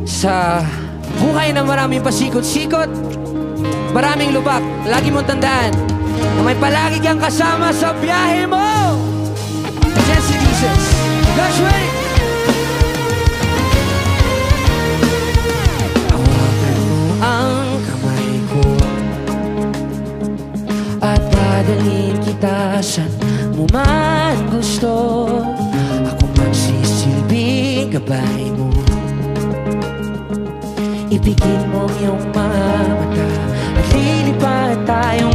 Sa buhay na maraming pasikot-sikot, maraming lubak, lagi mong tandaan na may palagi kang kasama sa biyahe mo. Jesse Jesus, God's way. Hawakan mo ang kamay ko at dadalhin kita saan mo man gusto. Ako magsisilbing gabay mo. Ipigil mo iyong mga mata at lilipad tayong